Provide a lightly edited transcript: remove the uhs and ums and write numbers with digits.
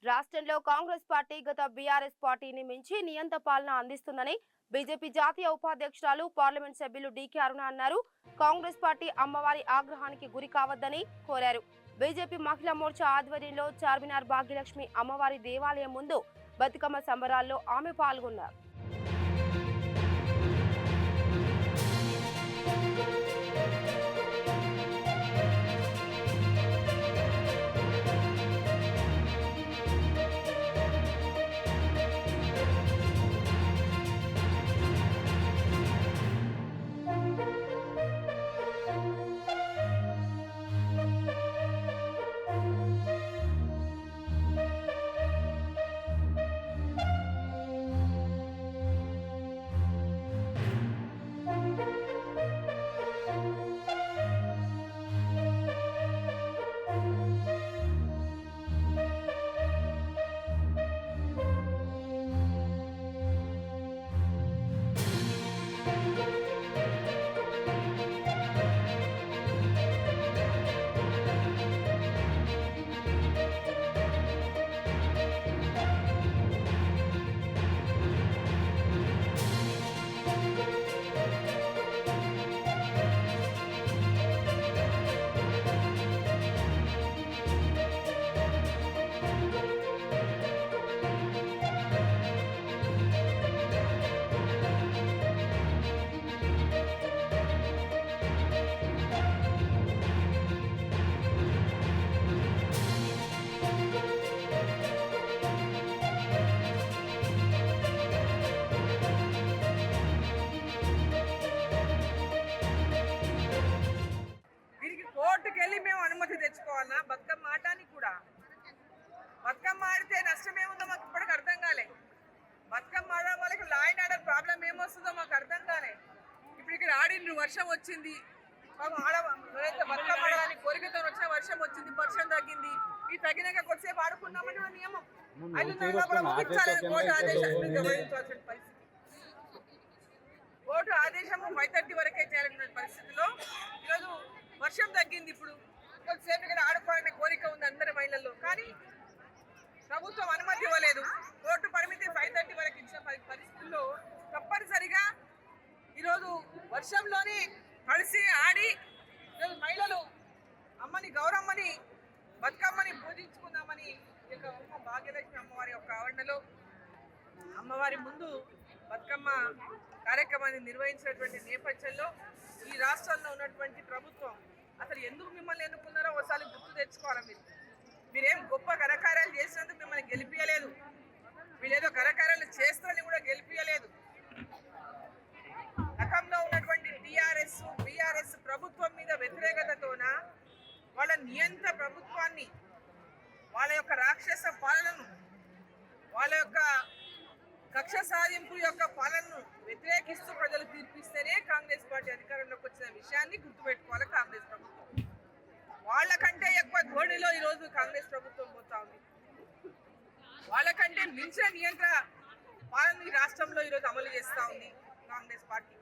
రాష్ట్రంలో కాంగ్రెస్ పార్టీ గత బీఆర్ఎస్ పార్టీని మించి నియంత పాలన అందిస్తుందని బీజేపీ జాతీయ ఉపాధ్యక్షురాలు పార్లమెంట్ సభ్యులు డీకే అరుణ అన్నారు. కాంగ్రెస్ పార్టీ అమ్మవారి ఆగ్రహానికి గురి కావద్దని కోరారు. బీజేపీ మహిళా మోర్చా ఆధ్వర్యంలో చార్మినార్ భాగ్యలక్ష్మి అమ్మవారి దేవాలయం ముందు బతుకమ్మ సంబరాల్లో ఆమె పాల్గొన్నారు. కోర్టుకెళ్ళి మేము అనుమతి తెచ్చుకోవాలన్నా బతుకమ్మ ఆడటానికి కూడా? బతుకమ్మ ఆడితే నష్టం ఏముందో మాకు ఇప్పటికి అర్థం కాలే. బతుకమ్మ ఆడడం వాళ్ళకి లా అండ్ ఆర్డర్ ప్రాబ్లం ఏమొస్తుందో మాకు అర్థం కాలే. ఇప్పుడు ఇక్కడ ఆడిండ్రు, వర్షం వచ్చింది, బతుకమ్మ ఆడడానికి కోరికతో వచ్చిన వర్షం వచ్చింది, వర్షం తగ్గింది. ఈ తగ్గినాక కొద్దిసేపు ఆడుకున్నామని నియమం 5 ముగించాలని కోర్టు ఆదేశాన్ని గమనించాల్సిన పరిస్థితి. కోర్టు ఆదేశము 5:30 వరకే చేయాలన్న పరిస్థితిలో ఈరోజు వర్షం తగ్గింది. ఇప్పుడు కొద్దిసేపు ఇక్కడ ఆడుకోవాలనే కోరిక ఉంది అందరి మహిళల్లో, కానీ ప్రభుత్వం అనుమతి ఇవ్వలేదు. కోర్టు పరిమితి 5:30 వరకు ఇచ్చిన పరిస్థితుల్లో తప్పనిసరిగా ఈరోజు వర్షంలోని కలిసి ఆడి ఈరోజు మహిళలు అమ్మని గౌరమ్మని బతుకమ్మని పూజించుకుందామని ఈ యొక్క భాగ్యలక్ష్మి అమ్మవారి యొక్క ఆవరణలో అమ్మవారి ముందు బతుకమ్మ కార్యక్రమాన్ని నిర్వహించినటువంటి నేపథ్యంలో ఈ రాష్ట్రంలో ఉన్నటువంటి ప్రభుత్వం అసలు ఎందుకు మిమ్మల్ని ఎన్నుకున్నారో ఒకసారి గుర్తు తెచ్చుకోవాలి. మీరేం గొప్ప ఘనకార్యాలు చేసినందుకు మిమ్మల్ని గెలిపియలేదు. వీళ్ళేదో ఘనకార్యాలు చేస్తారని కూడా గెలిపియలేదు. గతంలో ఉన్నటువంటి బీఆర్ఎస్ ప్రభుత్వం మీద వ్యతిరేకతతోన వాళ్ళ నియంత్ర ప్రభుత్వాన్ని, వాళ్ళ యొక్క రాక్షస పాలనను, వాళ్ళ యొక్క కక్ష సాధింపు యొక్క పాలనను వ్యతిరేకిస్తూ ప్రజలు తీర్పిస్తేనే కాంగ్రెస్ పార్టీ అధికారంలోకి వచ్చిన విషయాన్ని గుర్తుపెట్టుకోవాలి కాంగ్రెస్ ప్రభుత్వం. వాళ్ళకంటే ఎక్కువ ధోరణిలో ఈరోజు కాంగ్రెస్ ప్రభుత్వం పోతా ఉంది. వాళ్ళకంటే మించిన నియంత్రణ పాలన ఈ రాష్ట్రంలో ఈరోజు అమలు చేస్తూ ఉంది కాంగ్రెస్ పార్టీ.